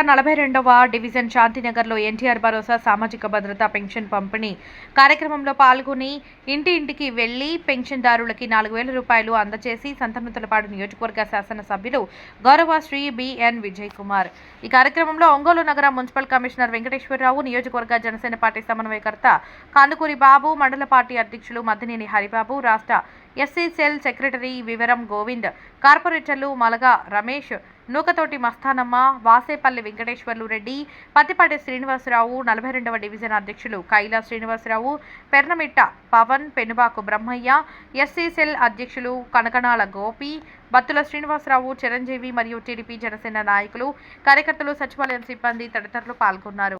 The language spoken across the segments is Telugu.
42వ డివిజన్ శాంతినగర్లో ఎన్టీఆర్ భరోసా సామాజిక భద్రతా పెన్షన్ పంపిణీ కార్యక్రమంలో పాల్గొని ఇంటింటికి వెళ్లి పెన్షన్దారులకి 4000 రూపాయలు అందజేసి సంతనూతలపాడు నియోజకవర్గ శాసనసభ్యులు గౌరవ శ్రీ బిఎన్ విజయ్ కుమార్. ఈ కార్యక్రమంలో ఒంగోలు నగర మున్సిపల్ కమిషనర్ వెంకటేశ్వరరావు, నియోజకవర్గ జనసేన పార్టీ సమన్వయకర్త కానుకూరి బాబు, మండల పార్టీ అధ్యక్షులు మద్దినేని హరిబాబు, రాష్ట్ర ఎస్సీ సెల్ సెక్రటరీ వివరం గోవింద్, కార్పొరేటర్లు మలగా రమేష్, నూకతోటి మస్తానమ్మ, వాసేపల్లి వెంకటేశ్వర్లు రెడ్డి, పత్తిపాటి శ్రీనివాసరావు, 42వ డివిజన్ అధ్యక్షులు కైలా శ్రీనివాసరావు, పెర్నమిట్ట పవన్, పెనుబాకు బ్రహ్మయ్య, ఎస్సీ సెల్ అధ్యక్షులు కనకనాల గోపి, బత్తుల శ్రీనివాసరావు, చిరంజీవి మరియు టీడీపీ జనసేన నాయకులు, కార్యకర్తలు, సచివాలయం సిబ్బంది తదితరులు పాల్గొన్నారు.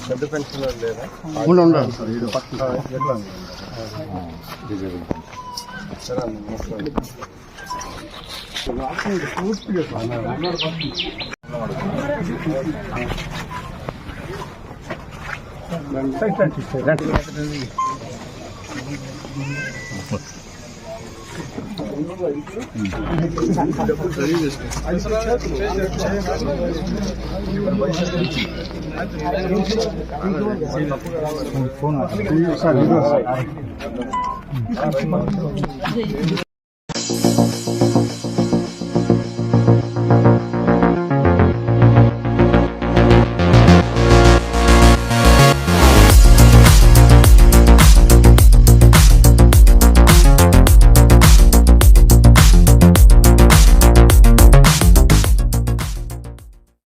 పెద్ద పెన్షన్ లేదా ఫోన్